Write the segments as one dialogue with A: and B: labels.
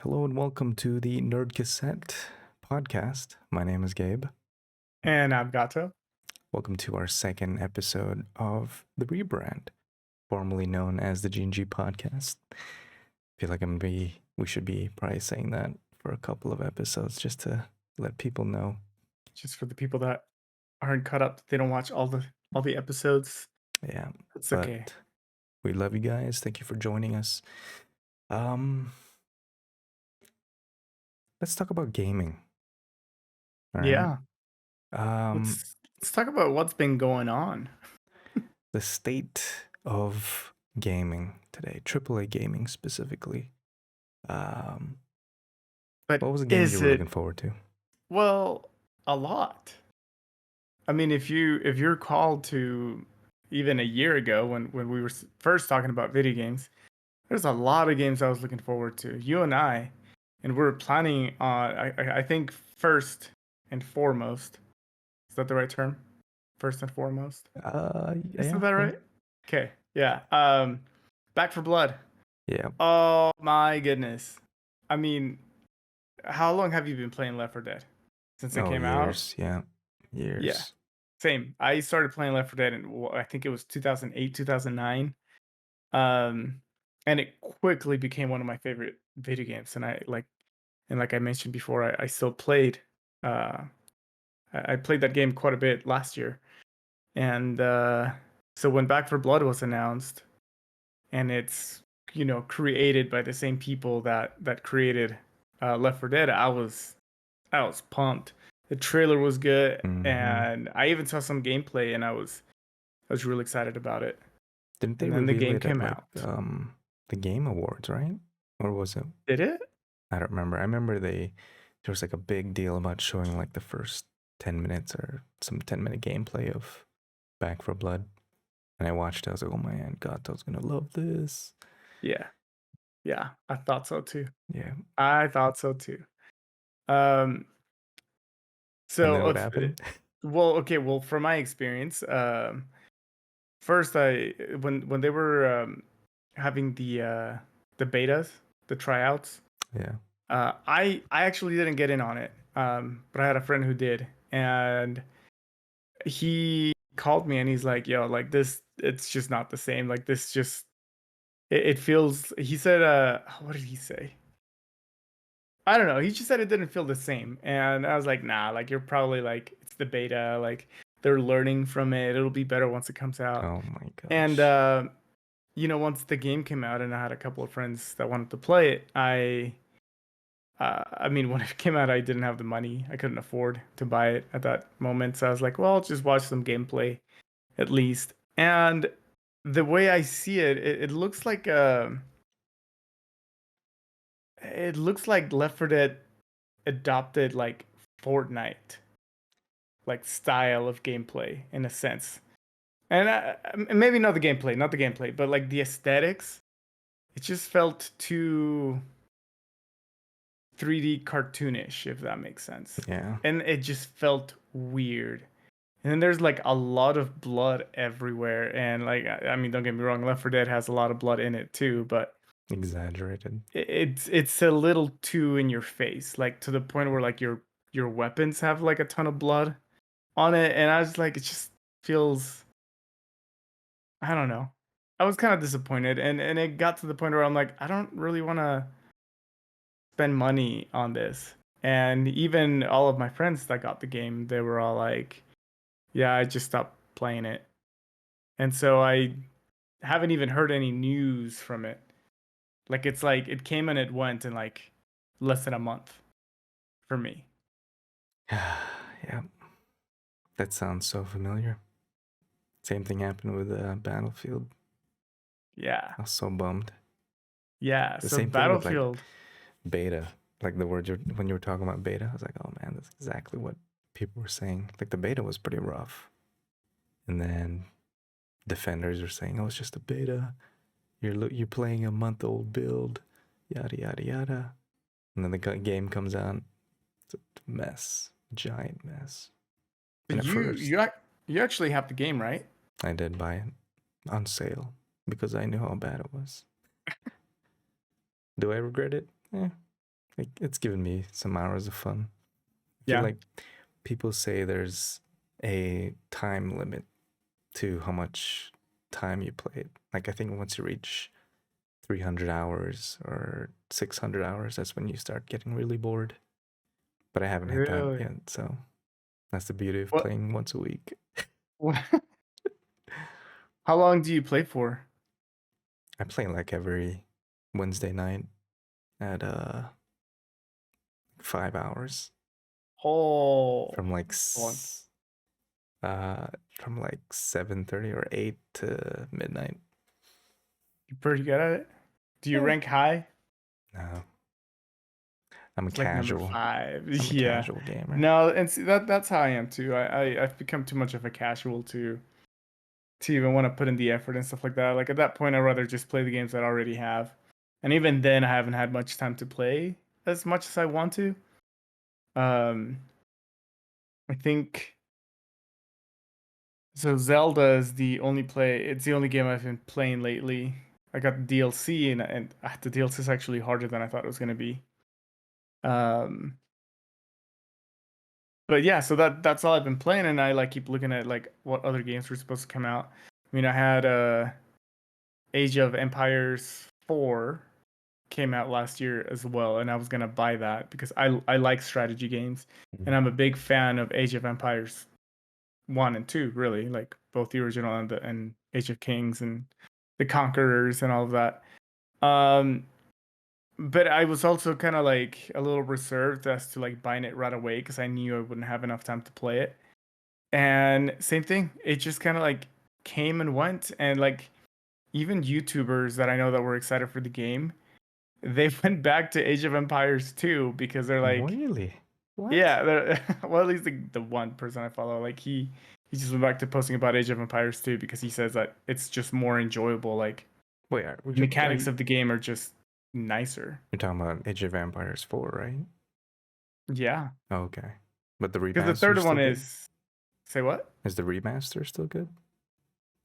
A: Hello and welcome to the Nerd Cassette podcast. My name is Gabe.
B: And I'm Gato.
A: Welcome to our second episode of the rebrand, formerly known as the G&G podcast. I feel like we should be probably saying that for a couple of episodes just to let people know.
B: Just for the people that aren't caught up, they don't watch all the episodes.
A: Yeah,
B: It's
A: but
B: okay.
A: we love you guys. Thank you for joining us. Let's talk about gaming. All right.
B: Yeah. Let's talk about what's been going on.
A: The state of gaming today, AAA gaming specifically.
B: But
A: What was a game you were looking forward to?
B: Well, a lot. I mean, if you're called to even a year ago when we were first talking about video games, there's a lot of games I was looking forward to. You and we were planning on. I think first and foremost. Is that the right term? First and foremost. Isn't that right? Okay. Yeah. Back for Blood.
A: Yeah.
B: Oh my goodness. I mean, how long have you been playing Left 4 Dead? Since it came
A: years.
B: out?
A: Yeah. Years.
B: Yeah. Same. I started playing Left 4 Dead in I think it was 2008, 2009. And it quickly became one of my favorite video games. And like I mentioned before, I still played. I played that game quite a bit last year. And so when Back for Blood was announced, and it's created by the same people that created Left 4 Dead, I was pumped. The trailer was good, and I even saw some gameplay, and I was really excited about it.
A: Didn't they
B: reveal
A: the game it came out? The Game Awards, right? Or was it?
B: Did it?
A: I don't remember. I remember there was like a big deal about showing like the first 10 minutes or some 10-minute gameplay of Back for Blood. And I watched it. I was like, oh man, Gato's going to love this.
B: Yeah. Yeah, I thought so too.
A: Yeah.
B: I thought so too.
A: So what happened?
B: Well, from my experience, first when they were having the betas, the tryouts.
A: Yeah.
B: I actually didn't get in on it, but I had a friend who did, and he called me and he's like, "Yo, like this, it's just not the same. Like this, just it feels." He said, what did he say? I don't know. He just said it didn't feel the same, and I was like, "Nah, like you're probably like it's the beta, like they're learning from it. It'll be better once it comes out."
A: Oh my gosh.
B: And once the game came out, and I had a couple of friends that wanted to play it, I mean, when it came out, I didn't have the money. I couldn't afford to buy it at that moment. So I was like, well, I'll just watch some gameplay at least. And the way I see it, it looks like Left 4 Dead adopted like Fortnite like style of gameplay in a sense. And maybe not the gameplay, but like the aesthetics. It just felt too 3D cartoonish, if that makes sense.
A: Yeah.
B: And it just felt weird. And then there's like a lot of blood everywhere. And like, I mean, don't get me wrong, Left 4 Dead has a lot of blood in it too, but
A: exaggerated.
B: It's a little too in your face, like to the point where like your weapons have like a ton of blood on it. And I was like, it just feels, I don't know. I was kind of disappointed, and it got to the point where I'm like, I don't really want to spend money on this. And even all of my friends that got the game, they were all like, yeah, I just stopped playing it. And so I haven't even heard any news from it. Like it's like it came and it went in like less than a month for me.
A: Yeah. That sounds so familiar. Same thing happened with Battlefield.
B: Yeah.
A: I was so bummed.
B: Yeah.
A: The
B: so
A: same
B: Battlefield.
A: Thing with, like, beta. Like the word when you were talking about beta, I was like, oh man, that's exactly what people were saying. Like the beta was pretty rough. And then defenders are saying, oh, it's just a beta. You're playing a month-old build, yada yada yada. And then the game comes out. It's a mess, giant mess.
B: But you actually have the game, right?
A: I did buy it on sale because I knew how bad it was. Do I regret it? Like, it's given me some hours of fun. I feel
B: Yeah.
A: like people say there's a time limit to how much time you play it. Like, I think once you reach 300 hours or 600 hours, that's when you start getting really bored. But I haven't hit that
B: Really?
A: yet, so that's the beauty of
B: What?
A: playing once a week.
B: What? How long do you play for?
A: I play like every Wednesday night at 5 hours
B: Oh,
A: from like
B: long.
A: from like 7:30 or 8 to midnight.
B: You're pretty good at it. Do you
A: Yeah.
B: rank high?
A: No, I'm a
B: It's like number
A: casual.
B: 5.
A: I'm a
B: Yeah.
A: casual gamer.
B: No, and see, that's how I am too. I've become too much of a casual to even want to put in the effort and stuff like that. Like at that point, I'd rather just play the games that I already have. And even then, I haven't had much time to play as much as I want to. Um, I think so. Zelda is the only play. It's the only game I've been playing lately. I got the DLC, and the DLC is actually harder than I thought it was gonna be. Um, but yeah, so that's all I've been playing, and I like keep looking at like what other games were supposed to come out. I mean, I had Age of Empires 4 came out last year as well, and I was gonna buy that because I like strategy games, and I'm a big fan of Age of Empires 1 and 2, really, like both the original and Age of Kings and the Conquerors and all of that. Um, but I was also kind of like a little reserved as to like buying it right away because I knew I wouldn't have enough time to play it. And same thing, it just kind of like came and went, and like even YouTubers that I know that were excited for the game, they went back to Age of Empires 2 because they're like,
A: Really? What?
B: yeah, they're, well, at least the one person I follow, like he just went back to posting about Age of Empires 2 because he says that it's just more enjoyable. Like
A: Wait,
B: the mechanics of the game are just nicer.
A: you're talking about Age of Empires 4, right?
B: Yeah,
A: Oh, okay. But the
B: because the
A: remaster
B: third
A: is still
B: one
A: good?
B: is say what
A: Is the remaster still good?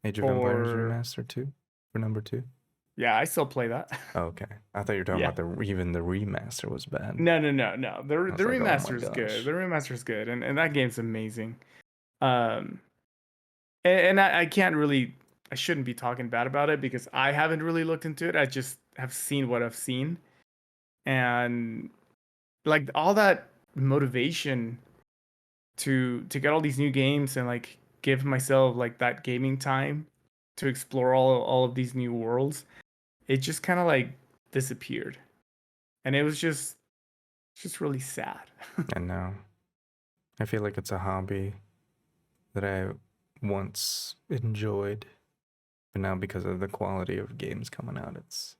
A: Age of Empires
B: for
A: remaster 2 for number 2?
B: yeah, I still play that.
A: Oh, okay. I thought you were talking
B: Yeah.
A: about even the remaster was bad.
B: No.
A: I
B: The
A: was like, oh my
B: remaster is good.
A: gosh.
B: The remaster is good, and that game's amazing. Um, and I can't really, I shouldn't be talking bad about it because I haven't really looked into it. I just have seen what I've seen, and like all that motivation to get all these new games and like give myself like that gaming time to explore all of these new worlds, it just kind of like disappeared, and it was just really sad.
A: And now I feel like it's a hobby that I once enjoyed, but now because of the quality of games coming out, it's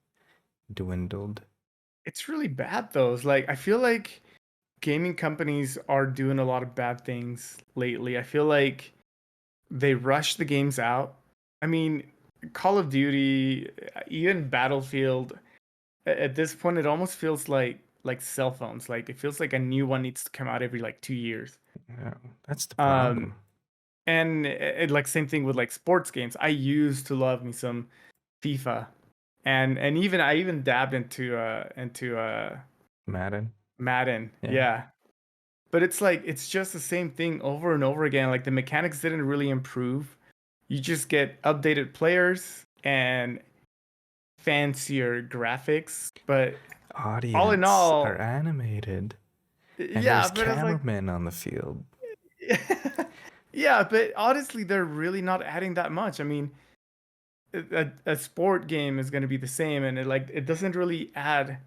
A: dwindled.
B: It's really bad though. It's like I feel like gaming companies are doing a lot of bad things lately. I feel like they rush the games out. I mean, Call of Duty, even Battlefield, at this point it almost feels like cell phones. Like it feels like a new one needs to come out every like 2 years.
A: Yeah, that's the
B: Um
A: problem.
B: and like same thing with like sports games. I used to love me some FIFA, and even I even dabbed into
A: Madden.
B: Madden.
A: Yeah.
B: Yeah. But it's like it's just the same thing over and over again. Like the mechanics didn't really improve. You just get updated players and fancier graphics, but all in
A: Audience are
B: all,
A: animated, and
B: yeah,
A: there's
B: but it's like
A: cameramen on the field.
B: yeah, but honestly, they're really not adding that much. I mean, a sport game is going to be the same, and it doesn't really add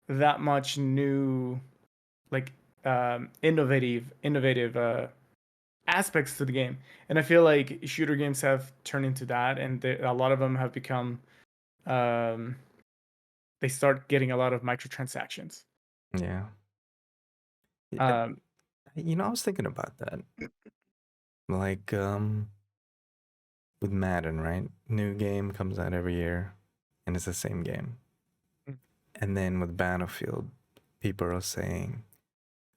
B: that much new like innovative aspects to the game. And I feel like shooter games have turned into that, and a lot of them have become um, they start getting a lot of microtransactions.
A: Yeah.
B: Um,
A: I was thinking about that. Like, with Madden, right? New game comes out every year, and it's the same game. And then with Battlefield, people are saying,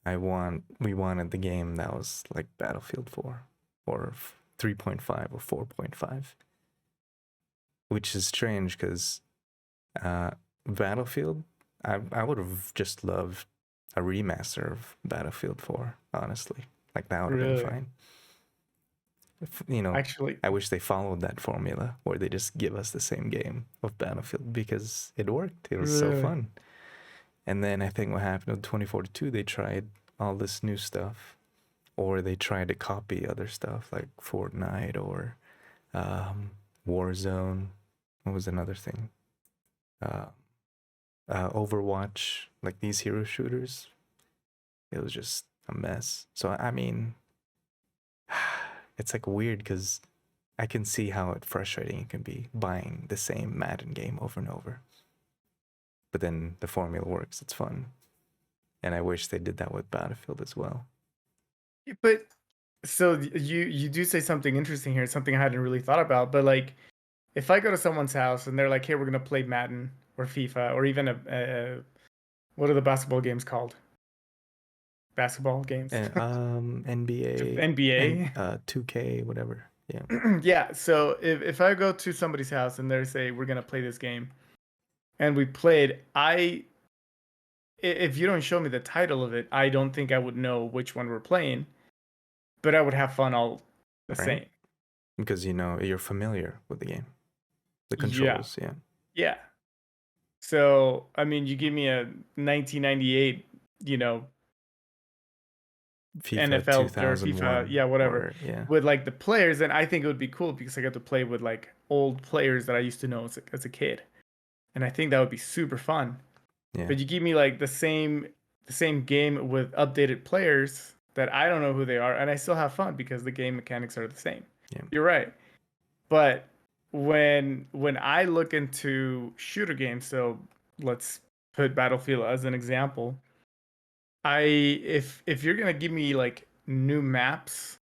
A: we wanted the game that was like Battlefield 4 or 3.5 or 4.5, which is strange because Battlefield I would have just loved a remaster of Battlefield 4, honestly. Like that would have been
B: Really?
A: fine. You know,
B: Actually,
A: I wish they followed that formula where they just give us the same game of Battlefield because it worked. It was so
B: really.
A: fun. And then I think what happened with 2042, they tried all this new stuff, or they tried to copy other stuff like Fortnite or um, Warzone. What was another thing? Uh, Overwatch, like these hero shooters. It was just a mess. So I mean, it's like weird because I can see how frustrating it can be buying the same Madden game over and over. But then the formula works. It's fun, and I wish they did that with Battlefield as well.
B: But so you do say something interesting here, something I hadn't really thought about. But like, if I go to someone's house and they're like, "Hey, we're gonna play Madden or FIFA or even a what are the basketball games called? Basketball games,
A: And NBA and
B: NBA."
A: 2K, whatever. Yeah.
B: Yeah. So if I go to somebody's house and they say we're gonna play this game and we played, if you don't show me the title of it, I don't think I would know which one we're playing, but I would have fun all the
A: Right.
B: same.
A: Because you know you're familiar with the game, the
B: Yeah.
A: controls. Yeah.
B: Yeah. So, I mean, you give me a 1998, you know,
A: FIFA
B: NFL or FIFA,
A: 2001
B: yeah, whatever,
A: or yeah.
B: with like the players, and I think it would be cool because I got to play with like old players that I used to know as a kid, and I think that would be super fun.
A: Yeah.
B: But you give me like the same game with updated players that I don't know who they are, and I still have fun because the game mechanics are the same.
A: Yeah.
B: You're right. But when I look into shooter games, so let's put Battlefield as an example. I if you're gonna give me like new maps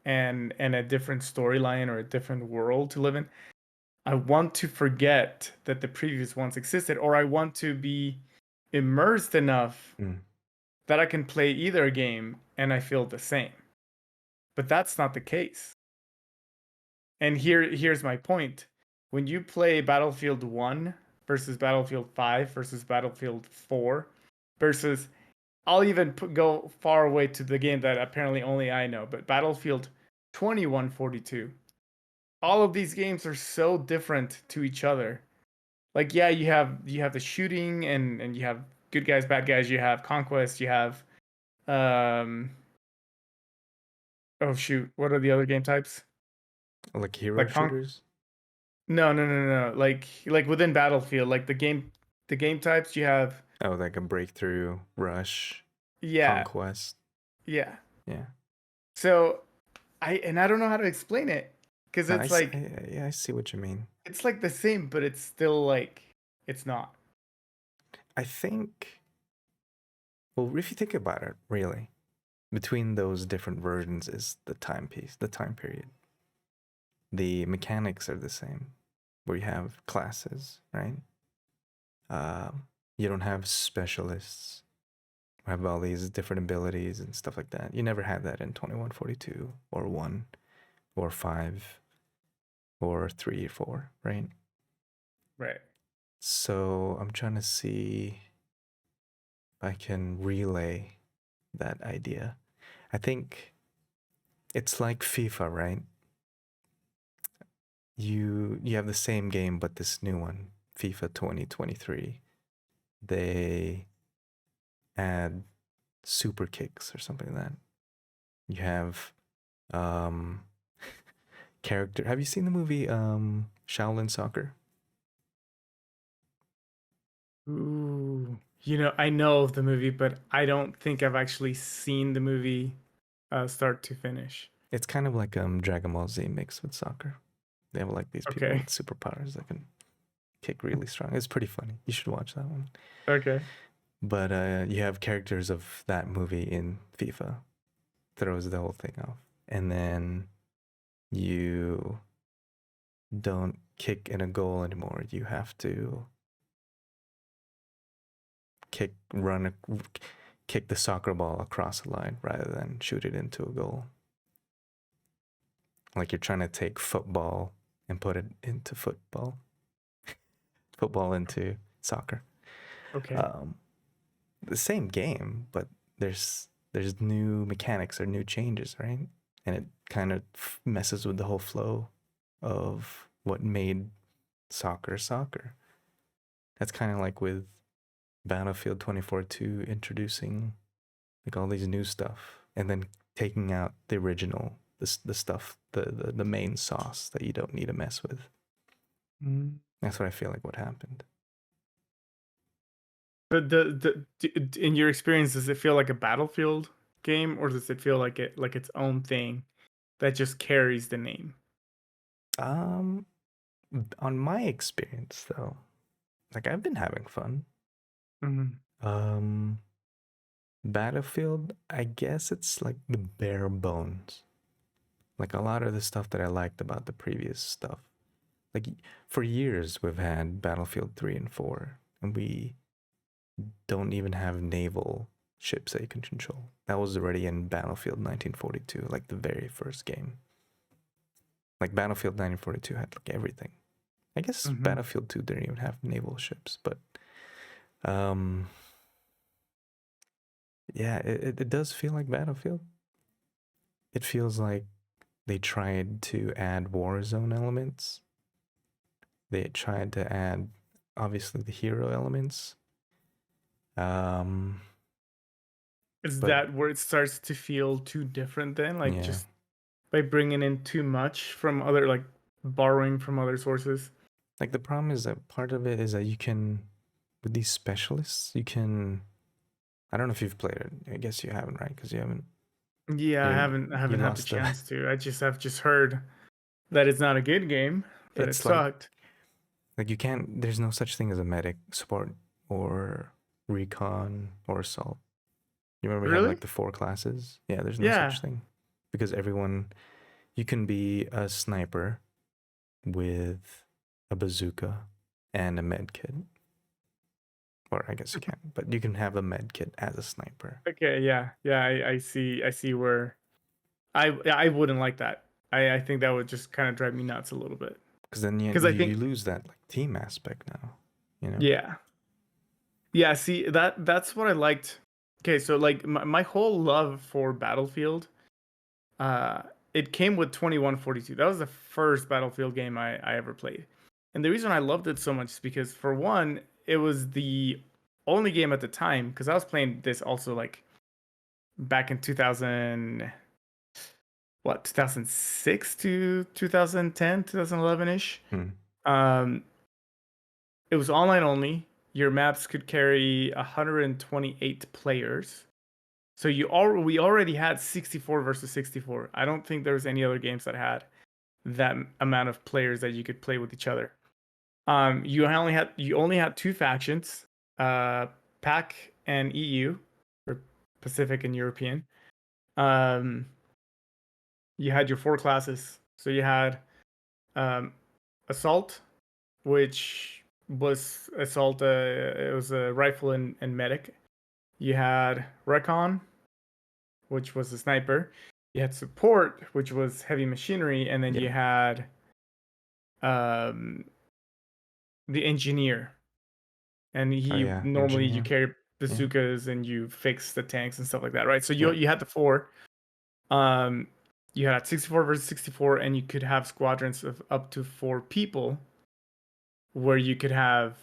B: and a different storyline or a different world to live in, I want to forget that the previous ones existed, or I want to be immersed enough
A: Mm.
B: that I can play either game and I feel the same. But that's not the case. And here's my point. When you play Battlefield 1 versus Battlefield 5 versus Battlefield 4 versus I'll even go far away to the game that apparently only I know, but Battlefield 2142. All of these games are so different to each other. Like yeah, you have the shooting and you have good guys, bad guys, you have conquest, you have um oh shoot, what are the other game types?
A: Like hero
B: Like
A: shooters.
B: no. Like within Battlefield, like the game types you have.
A: Oh, like a breakthrough, rush,
B: Yeah,
A: conquest.
B: yeah.
A: Yeah.
B: So I don't know how to explain it because
A: No,
B: it's like
A: yeah, I see what you mean.
B: it's like the same, but it's still like it's not.
A: I think, well, if you think about it, really, between those different versions is the timepiece, the time period. The mechanics are the same, where you have classes, right? You don't have specialists who have all these different abilities and stuff like that. You never had that in 2142 or 1 or 5 or 3 or 4, right?
B: Right.
A: So I'm trying to see if I can relay that idea. I think it's like FIFA, right? You have the same game, but this new one, FIFA 2023, they add super kicks or something like that. You have um character. Have you seen the movie Shaolin Soccer?
B: Ooh. I know of the movie, but I don't think I've actually seen the movie start to finish.
A: It's kind of like Dragon Ball Z mixed with soccer. They have like these people
B: Okay.
A: with superpowers that can kick really strong. It's pretty funny. You should watch that one.
B: Okay.
A: But you have characters of that movie in FIFA. Throws the whole thing off. And then you don't kick in a goal anymore. You have to kick, run, kick the soccer ball across the line rather than shoot it into a goal. Like you're trying to take football and put it into football into soccer.
B: Okay.
A: Um, the same game, but there's new mechanics or new changes, right? And it kind of messes with the whole flow of what made soccer soccer. That's kind of like with Battlefield 2042 introducing like all these new stuff and then taking out the original the stuff the main sauce that you don't need to mess with.
B: Mm.
A: That's what I feel like what happened.
B: In your experience, does it feel like a Battlefield game, or does it feel like its own thing that just carries the name?
A: Um, on my experience though, like I've been having fun.
B: Mhm.
A: Um, Battlefield, I guess it's like the bare bones. Like a lot of the stuff that I liked about the previous stuff. Like for years we've had Battlefield 3 and 4 and we don't even have naval ships that you can control. That was already in Battlefield 1942, like the very first game. Like Battlefield 1942 had like everything. I guess
B: Mhm.
A: Battlefield 2 didn't even have naval ships, but um yeah, it does feel like Battlefield. It feels like they tried to add Warzone elements. They tried to add obviously the hero elements. Um
B: Is
A: but
B: that where it starts to feel too different then? Like
A: yeah,
B: just by bringing in too much from other, like borrowing from other sources?
A: like the problem is that part of it is that you can with these specialists, you can I don't know if you've played it. I guess you haven't, right? Because you haven't
B: Yeah,
A: you're
B: I
A: you
B: haven't had the
A: lost the
B: chance to. I've just heard that it's not a good game, that it
A: it's like
B: sucked.
A: you can't there's no such thing as a medic support or recon or assault. You remember we had
B: Really?
A: like the four classes? Yeah, there's no such
B: Yeah.
A: thing. Because everyone you can be a sniper with a bazooka and a med kit. Or I guess you can't, but you can have a med kit as a sniper.
B: Okay, yeah. Yeah, I see where I wouldn't like that. I think that would just kind of drive me nuts a little bit.
A: Because then
B: Because I
A: you
B: think,
A: lose that like team aspect now, you know?
B: yeah. Yeah, see that's what I liked. Okay, so like my whole love for Battlefield, uh it came with 2142. That was the first Battlefield game I ever played. And the reason I loved it so much is because for one, it was the only game at the time, because I was playing this also like back in 2000, what, 2006 to 2010, 2011-ish.
A: Hmm.
B: Um it was online only. Your maps could carry 128 players. So we already had 64 versus 64. I don't think there was any other games that had that amount of players that you could play with each other. You only had two factions, PAC and EU, or Pacific and European. Um, you had your four classes. So you had um, assault, which was assault. It was a rifle and medic. You had recon, which was a sniper. You had support, which was heavy machinery, and then
A: Yeah.
B: you had um, the engineer. And
A: Oh
B: he
A: yeah,
B: normally you
A: engineer.
B: carry
A: Yeah.
B: bazookas and you fix the tanks and stuff like that, right? So
A: Yeah.
B: you had the four. Um, you had 64 versus 64, and you could have squadrons of up to four people, where you could have,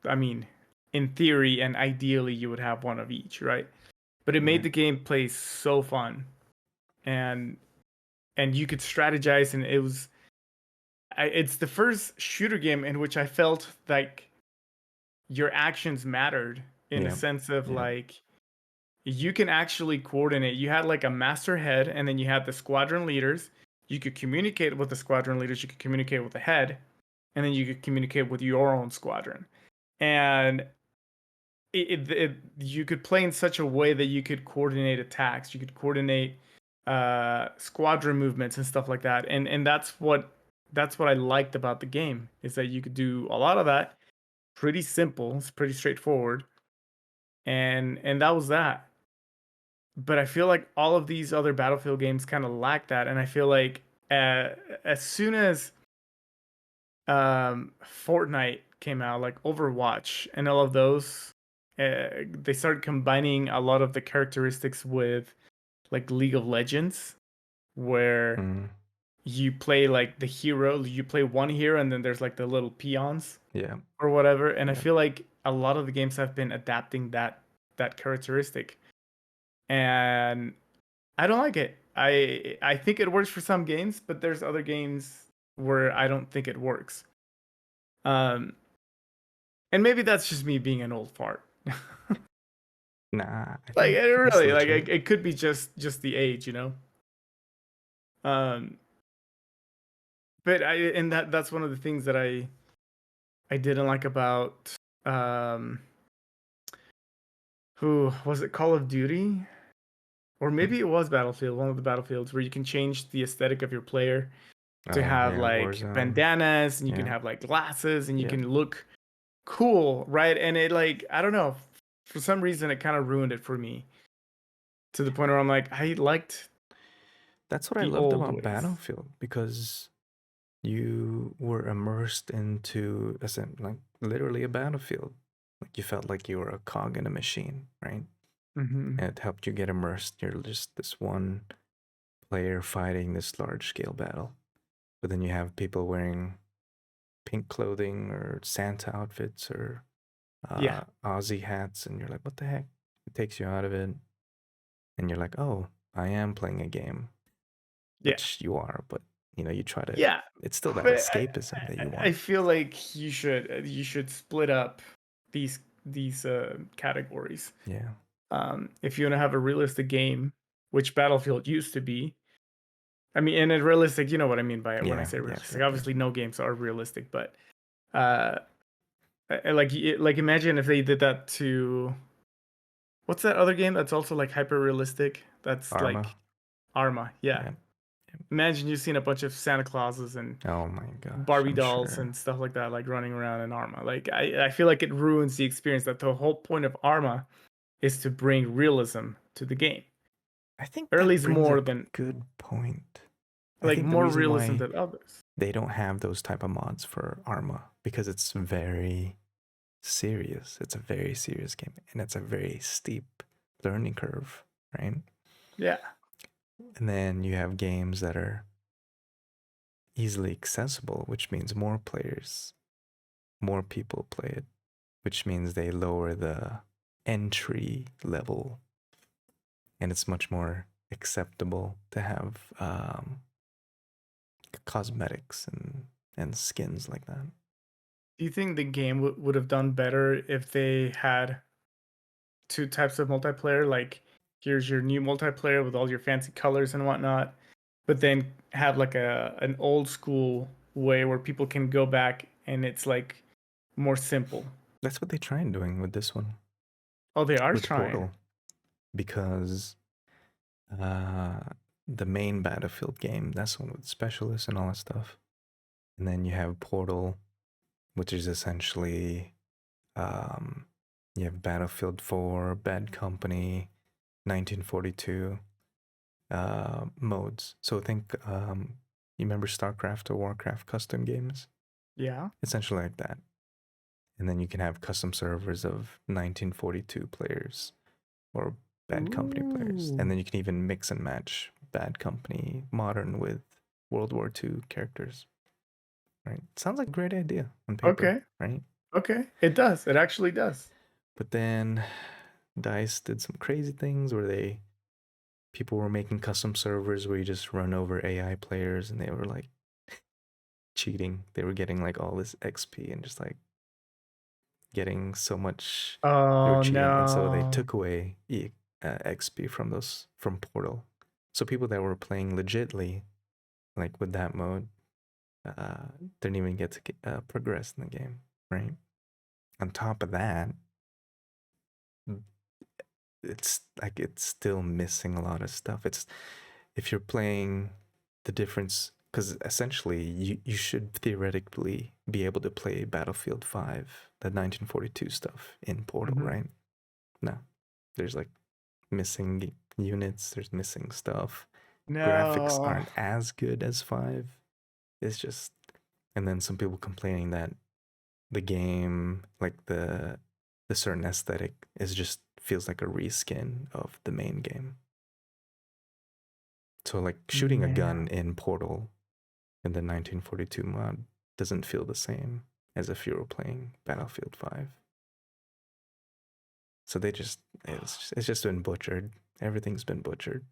B: I mean, in theory and ideally, you would have one of each, right? But it
A: Yeah.
B: made the gameplay so fun, and you could strategize, and it's the first shooter game in which I felt like your actions mattered, in a
A: Yeah.
B: sense of
A: Yeah.
B: like you can actually coordinate. You had like a master head, and then you had the squadron leaders. You could communicate with the squadron leaders, you could communicate with the head, and then you could communicate with your own squadron. And you could play in such a way that you could coordinate attacks, you could coordinate squadron movements and stuff like that. And that's what I liked about the game, is that you could do a lot of that. Pretty simple, it's pretty straightforward, and that was that. But I feel like all of these other Battlefield games kind of lack that, and I feel like as soon as Fortnite came out, like Overwatch and all of those, they started combining a lot of the characteristics with like League of Legends, where
A: Mm,
B: you play like the hero, you play one hero, and then there's like the little peons
A: yeah.
B: or whatever. And I
A: Yeah.
B: feel like a lot of the games have been adapting that characteristic, and I don't like it. I think it works for some games, but there's other games where I don't think it works. Um, and maybe that's just me being an old fart.
A: Nah, I
B: Like
A: think
B: it
A: it's
B: really, like
A: legit.
B: it could be just the age, you know. Um, but that's one of the things that I didn't like about um, who was it, Call of Duty, or
A: Mm.
B: maybe it was Battlefield, one of the Battlefields where you can change the aesthetic of your player to
A: Oh
B: have
A: yeah,
B: like
A: Warzone.
B: bandanas, and you can
A: Yeah.
B: have like glasses, and you
A: Yeah.
B: can look cool, right? And it, like, I don't know, for some reason it kind of ruined it for me, to the point where I'm like, I liked
A: That's what I
B: the
A: loved
B: old
A: about
B: ways.
A: Battlefield because you were immersed into like literally a battlefield. Like you felt like you were a cog in a machine, right?
B: Hmm.
A: And it helped you get immersed. You're just this one player fighting this large scale battle. But then you have people wearing pink clothing or Santa outfits or
B: Yeah,
A: Aussie hats, and you're like, what the heck? It takes you out of it, and you're like, oh, I am playing a game,
B: yeah,
A: which you are, but you try to.
B: yeah.
A: It's still that
B: But
A: escapism that you
B: I
A: want.
B: feel like you should split up these categories.
A: Yeah,
B: If you want to have a realistic game, which Battlefield used to be. I mean, and it realistic, you know what I mean by it when I
A: yeah,
B: say
A: yes,
B: realistic.
A: yep, yep.
B: Obviously, no games are realistic, but uh, like imagine if they did that to what's that other game that's also like hyper realistic? That's
A: Arma,
B: like Arma. Yeah.
A: yeah, yep.
B: Imagine you've seen a bunch of Santa Clauses and
A: Oh my gosh,
B: Barbie
A: I'm
B: dolls
A: sure.
B: and stuff like that, like running around in Arma. Like I feel like it ruins the experience. That the whole point of Arma is to bring realism to the game,
A: I think
B: or at
A: that
B: least
A: brings
B: more
A: up a
B: than
A: good point. I
B: like
A: think the
B: more
A: reason
B: realism
A: why
B: than others.
A: they don't have those type of mods for Arma because it's very serious. It's a very serious game, and it's a very steep learning curve, right?
B: Yeah.
A: And then you have games that are easily accessible, which means more players, more people play it, which means they lower the entry level, and it's much more acceptable to have cosmetics and skins like that.
B: Do you think the game would have done better if they had two types of multiplayer? Like, here's your new multiplayer with all your fancy colors and whatnot, but then have like an old school way where people can go back and it's like more simple.
A: That's what they tried doing with this one,
B: Oh, they are
A: with
B: trying.
A: Portal, because uh, the main Battlefield game, that's one with specialists and all that stuff. And then you have Portal, which is essentially um, you have Battlefield 4, Bad Company, 1942 modes. So think you remember StarCraft or Warcraft custom games?
B: Yeah.
A: Essentially like that. And then you can have custom servers of 1942 players or Bad Company players. And
B: Ooh.
A: then you can even mix and match Bad Company modern with World War II characters. Right? Sounds like a great idea on paper,
B: Okay.
A: right?
B: Okay. It does. It actually does.
A: But then DICE did some crazy things where people were making custom servers where you just run over AI players, and they were like cheating. They were getting like all this XP and just like getting so much. They were
B: Oh
A: cheating, and so they
B: no.
A: took away XP from Portal. So people that were playing legitly, like with that mode, didn't even get to progress in the game, right? On top of that, it's still missing a lot of stuff. It's if you're playing the difference, because essentially you should theoretically be able to play Battlefield 5, the 1942 stuff in Portal,
B: Hmm.
A: right? No, there's like missing units, there's missing stuff. Graphics
B: No.
A: aren't as good as 5. It's just, and then some people complaining that the game, like the certain aesthetic is just feels like a reskin of the main game. So like shooting a
B: Yeah.
A: gun in Portal in the 1942 mod doesn't feel the same as if you were playing Battlefield 5. So it's just been butchered. Everything's been butchered.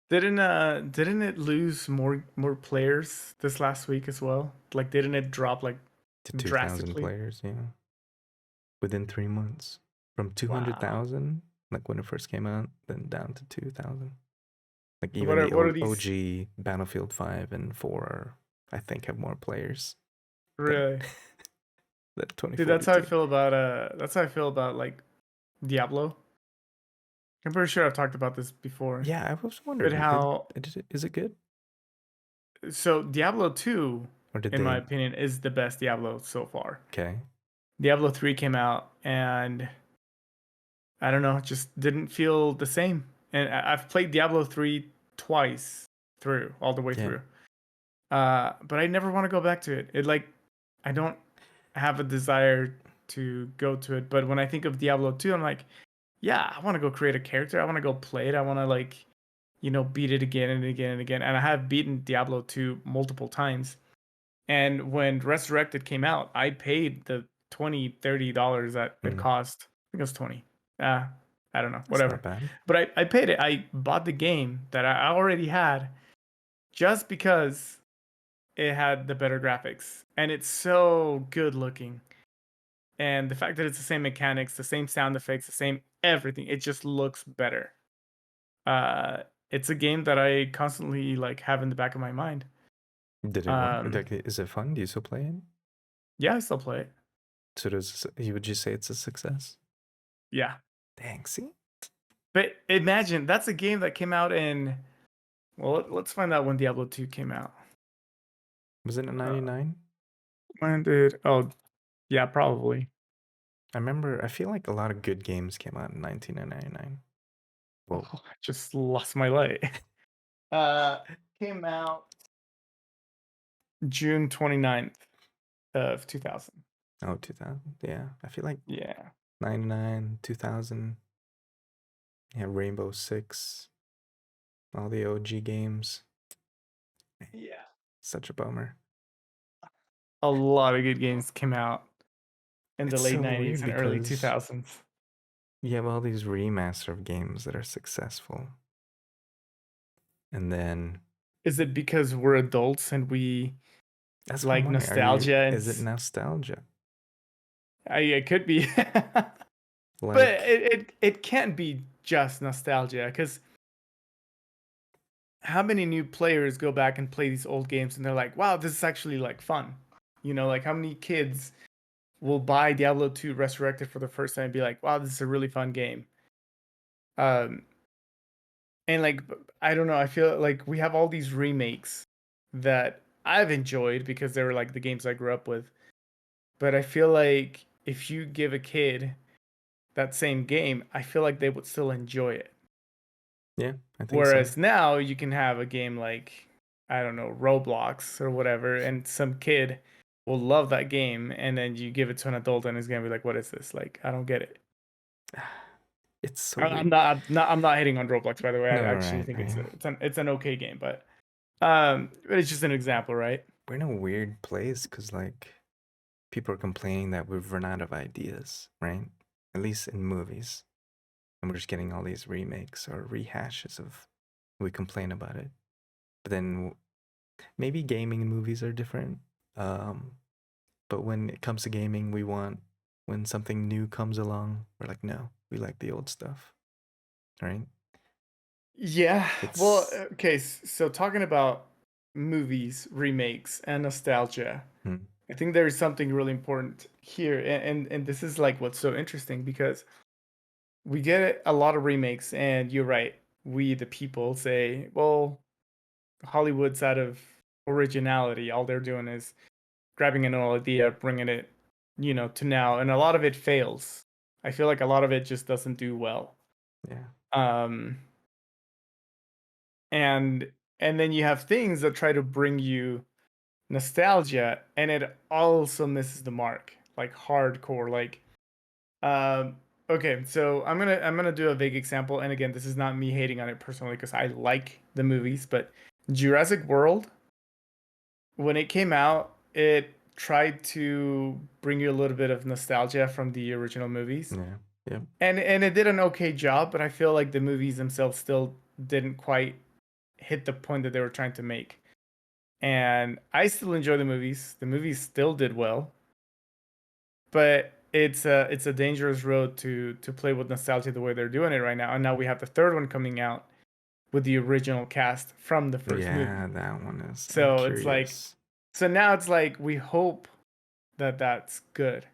B: Didn't it lose more players this last week as well? Like didn't it drop like
A: To 2,000
B: drastically?
A: players, within 3 months. From
B: Wow.
A: 200,000, like when it first came out, then down to 2,000. Like
B: What
A: even
B: are
A: the
B: what are these
A: OG Battlefield 5 and 4, I think, have more players than,
B: really?
A: than
B: Dude, that's how I
A: 2042.
B: feel about that's how I feel about like Diablo. I'm pretty sure I've talked about this before.
A: Yeah, I was
B: But
A: wondering,
B: how
A: is it good?
B: so Diablo 2,
A: Or did
B: in my
A: they?
B: opinion, is the best Diablo so far.
A: Okay.
B: Diablo 3 came out and I don't know, it just didn't feel the same. And I've played Diablo 3 twice through, all the way
A: Yeah.
B: through. But I never want to go back to it. It like I don't have a desire to go to it. But when I think of Diablo 2, I'm like, yeah, I want to go create a character. I want to go play it. I want to like, beat it again and again and again. And I have beaten Diablo 2 multiple times. And when Resurrected came out, I paid the $20-$30 that it
A: Mm,
B: cost. I think it was 20. Uh, I don't know,
A: that's not
B: whatever.
A: bad.
B: But I paid it. I bought the game that I already had just because it had the better graphics. And it's so good looking. And the fact that it's the same mechanics, the same sound effects, the same everything, it just looks better. Uh, it's a game that I constantly like have in the back of my mind.
A: Did it work?
B: Um,
A: Like, is it fun? Do you still play it?
B: yeah, I still play it.
A: So would you say it's a success?
B: Yeah.
A: Dang, see?
B: But imagine that's a game that came out in. Well, let's find out when Diablo 2 came out.
A: Was it in
B: Uh,
A: 99?
B: when did? Oh, yeah, probably.
A: I feel like a lot of good games came out in 1999.
B: Oh,
A: Well,
B: I just lost my light. Uh, came out June 29th of 2000.
A: oh, 2000. Yeah, I feel like
B: Yeah.
A: 99, 2000. Yeah, Rainbow Six, all the OG games.
B: Yeah.
A: Such a bummer.
B: A lot of good games came out in the
A: It's
B: late
A: so
B: 90s
A: weird
B: and early
A: because
B: 2000s.
A: you have all these remaster of games that are successful, and then
B: Is it because we're adults and we
A: that's what I'm
B: like
A: wondering.
B: nostalgia and
A: Is it nostalgia?
B: it could be. But
A: Like,
B: it can't be just nostalgia because how many new players go back and play these old games and they're like, wow, this is actually like fun. Like how many kids will buy Diablo 2 Resurrected for the first time and be like, wow, this is a really fun game. Um, and like, I don't know, I feel like we have all these remakes that I've enjoyed because they were like the games I grew up with. But I feel like if you give a kid that same game, I feel like they would still enjoy it.
A: yeah, I think so.
B: Whereas now you can have a game like, I don't know, Roblox or whatever, and some kid will love that game, and then you give it to an adult and it's gonna be like, what is this? Like, I don't get it.
A: It's so
B: I'm
A: weird.
B: not I'm not hating on Roblox, by the way. I
A: No,
B: actually
A: right,
B: think
A: right.
B: it's an okay game, but it's just an example, right?
A: We're in a weird place because like people are complaining that we've run out of ideas, right? At least in movies, and we're just getting all these remakes or rehashes of. We complain about it, but then maybe gaming movies are different. Um, but when it comes to gaming, when something new comes along, we're like, no, we like the old stuff, right?
B: Yeah. Well,
A: It's
B: okay. So talking about movies, remakes, and nostalgia,
A: hmm,
B: I think there is something really important here, and this is like what's so interesting because we get a lot of remakes, and you're right. We, the people, say, well, Hollywood's out of originality. All they're doing is grabbing an old idea, bringing it, to now, and a lot of it fails. I feel like a lot of it just doesn't do well.
A: yeah,
B: Um, and and then you have things that try to bring you nostalgia, and it also misses the mark, like hardcore, like Um, okay, so I'm gonna do a vague example, and again, this is not me hating on it personally because I like the movies, but Jurassic World, when it came out, it tried to bring you a little bit of nostalgia from the original movies.
A: Yeah. Yep.
B: And it did an okay job, but I feel like the movies themselves still didn't quite hit the point that they were trying to make. And I still enjoy the movies. The movies still did well, but it's a dangerous road to play with nostalgia the way they're doing it right now. And now we have the third one coming out with the original cast from the first movie.
A: Yeah, that one is. I'm
B: So it's like
A: curious.
B: so now it's like we hope that that's good.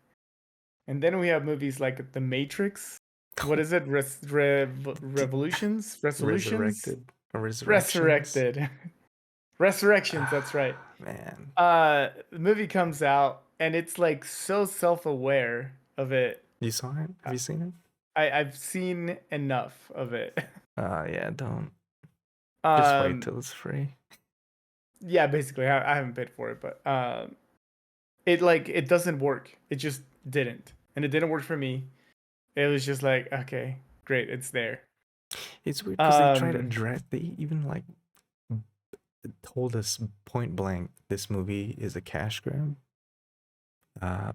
B: And then we have movies like The Matrix. What is it? Revolutions? Resolutions?
A: Resurrected or resurrections.
B: Resurrected. Resurrections, that's right.
A: Man,
B: The movie comes out and it's like so self-aware of it.
A: you saw it? Have you seen it?
B: I've seen enough of it.
A: Yeah. Don't just wait
B: Um,
A: till it's free.
B: yeah, basically, I haven't paid for it, but it like it doesn't work. It just didn't, and it didn't work for me. It was just like, okay, great, it's there.
A: It's weird because they try to
B: Um,
A: dress. They even like told us point blank this movie is a cash grab.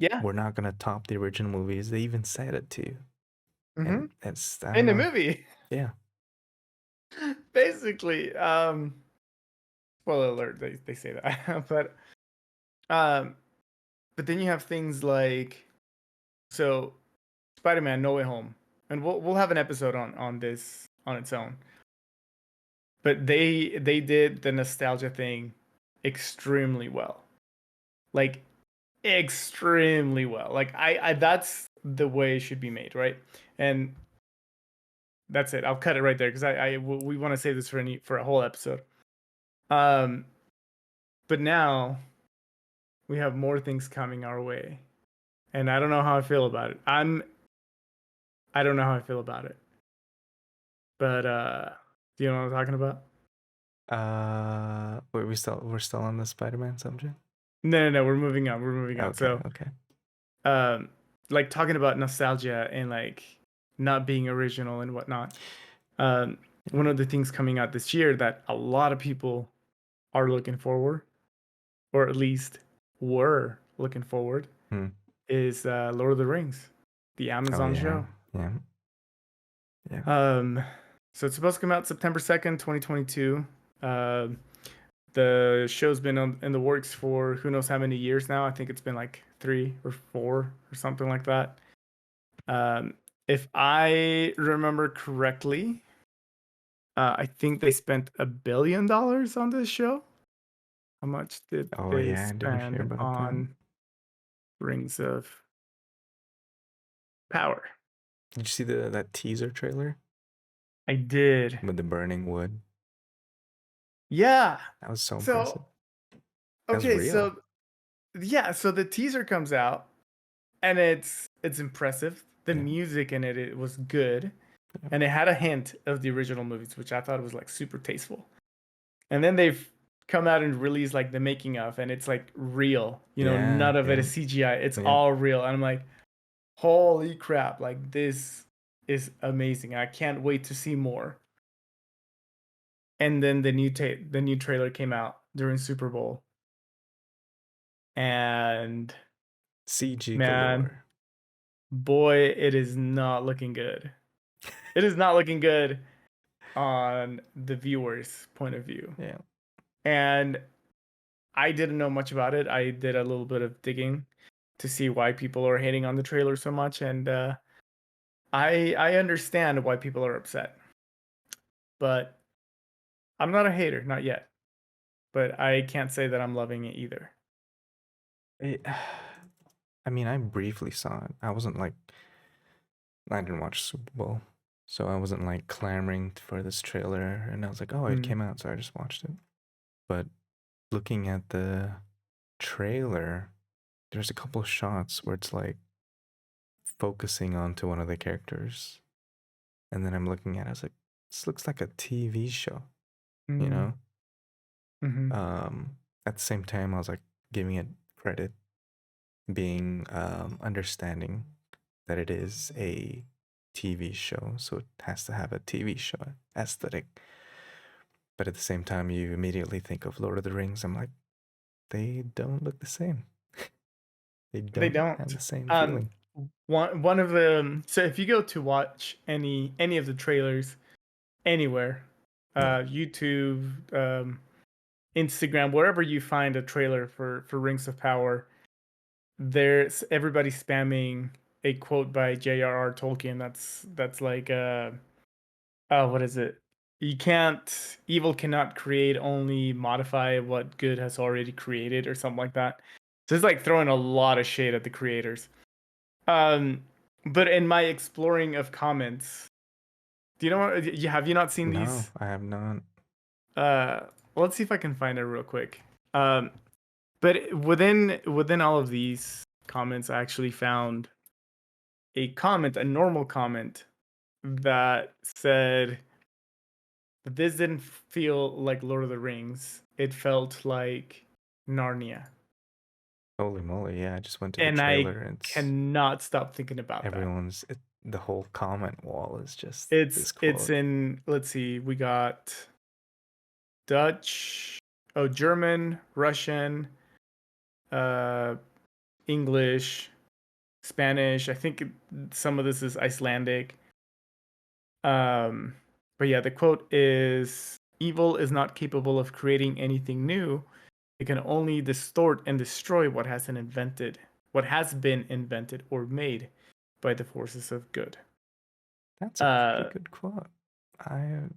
B: yeah,
A: We're not gonna top the original movies. They even said it too,
B: mm-hmm.
A: and it's I
B: In
A: don't
B: the
A: know.
B: movie,
A: Yeah.
B: basically. Spoiler alert, they say that, um, but then you have things like so Spider-Man: No Way Home, and we'll have an episode on this on its own. But they did the nostalgia thing extremely well, like extremely well. Like I that's the way it should be made, right? And that's it. I'll cut it right there because we want to save this for a whole episode. Um, but now we have more things coming our way, and I don't know how I feel about it. I don't know how I feel about it. But do you know what I'm talking about?
A: Wait, we're still on the Spider-Man subject.
B: No. We're moving on. We're moving on.
A: Okay.
B: So,
A: Okay.
B: um, like talking about nostalgia and like not being original and whatnot. Um,
A: Yeah.
B: one of the things coming out this year that a lot of people are looking forward, or at least were looking forward,
A: Hmm.
B: is Lord of the Rings, the
A: Oh
B: Amazon
A: yeah.
B: show.
A: Yeah. Yeah.
B: Um, so it's supposed to come out September 2nd, 2022. The show's been in the works for who knows how many years now. I think it's been like 3 or 4 or something like that. Um, if I remember correctly, I think they spent $1 billion on this show. How much did
A: Oh
B: they
A: yeah. I did hear
B: spend
A: about that.
B: on Rings of Power?
A: Did you see that teaser trailer
B: I did.
A: with the burning wood?
B: Yeah.
A: That was so impressive.
B: So,
A: That's
B: okay,
A: real.
B: so yeah, so the teaser comes out and it's impressive. The
A: Yeah.
B: music in it was good,
A: Yeah.
B: and it had a hint of the original movies, which I thought was like super tasteful. And then they've come out and released like the making of, and it's like real.
A: Yeah.
B: None of it
A: Yeah.
B: is CGI. It's
A: Yeah.
B: all real, and I'm like, holy crap! Like this is amazing. I can't wait to see more. And then the new trailer came out during Super Bowl, and
A: CG
B: man,
A: galore.
B: boy, it is not looking good. It is not looking good on the viewer's point of view.
A: Yeah.
B: And I didn't know much about it. I did a little bit of digging to see why people are hating on the trailer so much, and I understand why people are upset. But I'm not a hater, not yet. But I can't say that I'm loving it either.
A: It, I mean, I briefly saw it. I didn't watch Super Bowl, so I wasn't like clamoring for this trailer. And I was like, oh, it
B: Mm,
A: came out, so I just watched it. But looking at the trailer, there's a couple of shots where it's like focusing onto one of the characters, and then I'm looking at it, I was like, this looks like a TV show, you
B: mm,
A: know?
B: mm-hmm,
A: At the same time, I was like giving it credit, being understanding that it is a TV show, so it has to have a TV show aesthetic. But at the same time, you immediately think of Lord of the Rings. I'm like, they don't look the same. They
B: They
A: don't have
B: don't.
A: the same
B: Um,
A: feeling.
B: one of the so if you go to watch any of the trailers anywhere,
A: Yeah.
B: YouTube, Instagram, wherever you find a trailer for Rings of Power, there's everybody spamming a quote by J.R.R. Tolkien. That's like what is it? You can't evil cannot create, only modify what good has already created, or something like that. So it's like throwing a lot of shade at the creators. Um, but in my exploring of comments, do you know what? Have you not seen
A: No,
B: these?
A: I have not.
B: Uh, let's see if I can find it real quick. Um, but within all of these comments, I actually found a comment, a normal comment that said that this didn't feel like Lord of the Rings. It felt like Narnia.
A: Holy moly! Yeah, I just went to the
B: And I
A: trailer, and it's
B: cannot stop thinking about that.
A: the whole comment wall is just this
B: It's
A: quote.
B: in, let's see, we got Dutch, oh, German, Russian, uh, English, Spanish. I think some of this is Icelandic. Um, but yeah, the quote is, "Evil is not capable of creating anything new. It can only distort and destroy what has been invented or made by the forces of good."
A: That's a pretty
B: Uh,
A: good quote.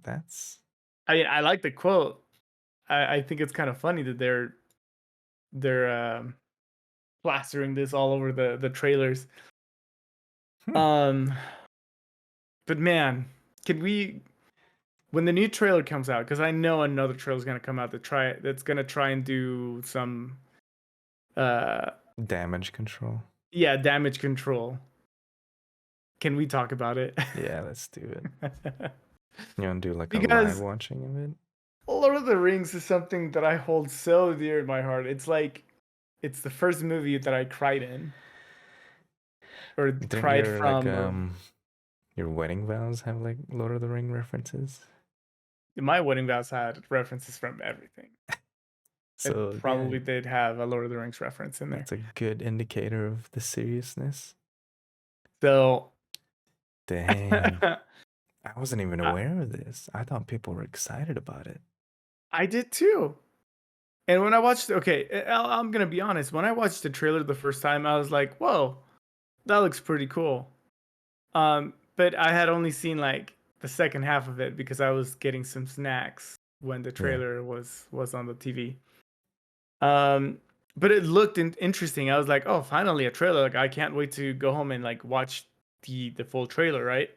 A: That's
B: I mean, I like the quote. I think it's kind of funny that they're plastering this all over the trailers.
A: hmm,
B: Um, but man, can we, when the new trailer comes out, because I know another trailer is gonna come out that's gonna try and do some uh
A: damage control.
B: yeah, damage control. Can we talk about it?
A: Yeah, let's do it. You want to do like a live
B: Because
A: watching of it?
B: Lord of the Rings is something that I hold so dear in my heart. It's like it's the first movie that I cried in, or
A: Didn't
B: cried
A: your like
B: from, or
A: your wedding vows have like Lord of the Ring references?
B: my wedding vows had references from everything. It
A: So yeah,
B: probably did have a Lord of the Rings reference in there.
A: that's a good indicator of the seriousness.
B: So
A: Dang. I wasn't even
B: I,
A: aware of this. I thought people were excited about it.
B: I did too. And when I watched, okay, I'm gonna be honest. When I watched the trailer the first time, I was like, "Whoa, that looks pretty cool." But I had only seen like the second half of it because I was getting some snacks when the
A: Yeah.
B: trailer was on the TV. Um, but it looked interesting. I was like, "Oh, finally a trailer! Like, I can't wait to go home and like watch the full trailer, right?"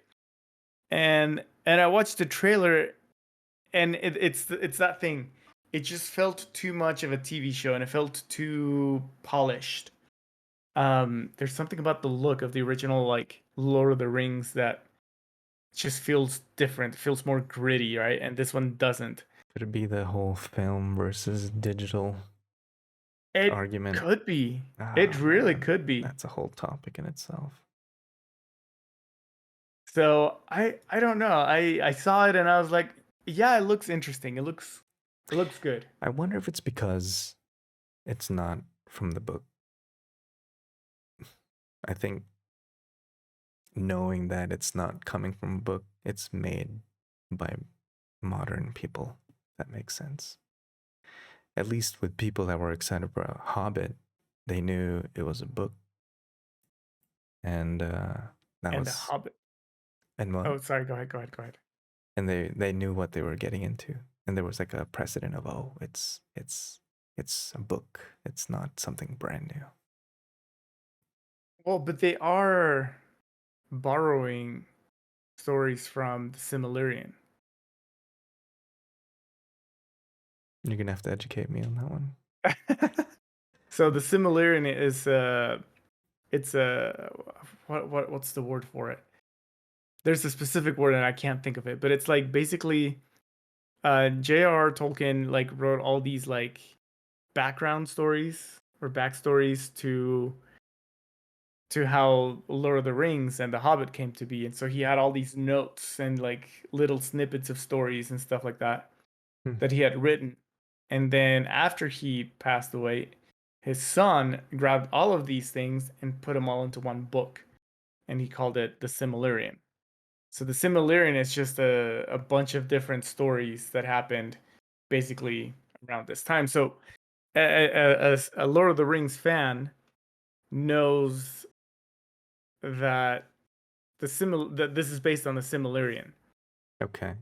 B: And I watched the trailer, and it's that thing. It just felt too much of a TV show, and it felt too polished. There's something about the look of the original like Lord of the Rings that just feels different. It feels more gritty, right? And this one doesn't.
A: Could it be the whole film versus digital
B: It
A: argument?
B: could be. It
A: Ah,
B: really
A: man.
B: could be.
A: That's a whole topic in itself.
B: So I don't know. I saw it and I was like, yeah, it looks interesting. It looks good.
A: I wonder if it's because it's not from the book. I think knowing that it's not coming from a book, it's made by modern people. That makes sense. At least with people that were excited about Hobbit, they knew it was a book, and that
B: And the
A: was
B: Hobbit.
A: and what,
B: Oh, sorry. Go ahead. Go ahead. Go ahead.
A: and they knew what they were getting into, and there was like a precedent of, oh, it's a book, it's not something brand new.
B: Well, but they are borrowing stories from the Silmarillion.
A: You're gonna have to educate me on that one.
B: So the Silmarillion is it's a what's the word for it? There's a specific word and I can't think of it, but it's like basically J.R.R. Tolkien like wrote all these like background stories or backstories to to how Lord of the Rings and The Hobbit came to be. And so he had all these notes and like little snippets of stories and stuff like that
A: Hmm.
B: that he had written. And then after he passed away, his son grabbed all of these things and put them all into one book. And he called it the Silmarillion. So the Silmarillion is just a bunch of different stories that happened basically around this time. So a Lord of the Rings fan knows that that this is based on the Silmarillion.
A: Okay.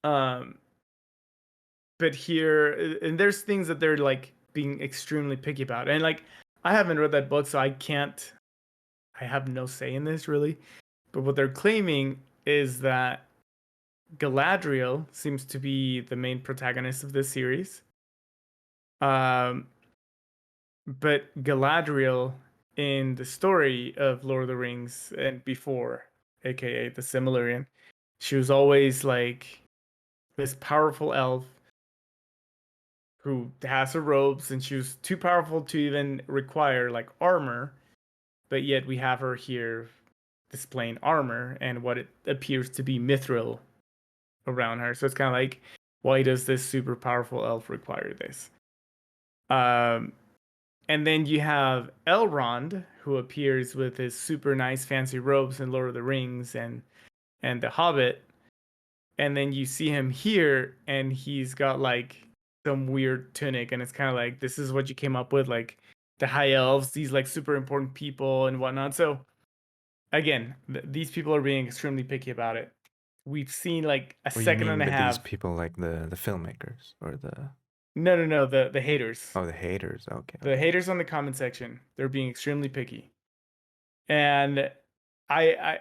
B: Um, but here and there's things that they're like being extremely picky about, and like I haven't read that book, so I have no say in this really. But what they're claiming is that Galadriel seems to be the main protagonist of this series. Um, but Galadriel in the story of Lord of the Rings and before, aka the Silmarillion, she was always like this powerful elf who has her robes, and she was too powerful to even require like armor, but yet we have her here displaying armor and what it appears to be mithril around her. So it's kind of like, why does this super powerful elf require this? Um, and then you have Elrond, who appears with his super nice fancy robes in Lord of the Rings and The Hobbit. And then you see him here, and he's got like some weird tunic, and it's kind of like this is what you came up with, like the high elves, these like super important people and whatnot. So again, these people are being extremely picky about it. We've seen like a
A: What do you
B: second
A: mean
B: and a
A: by these
B: half.
A: people, like the filmmakers or the
B: No, the haters.
A: oh the haters? Okay,
B: The
A: okay.
B: haters on the comment section, they're being extremely picky. And I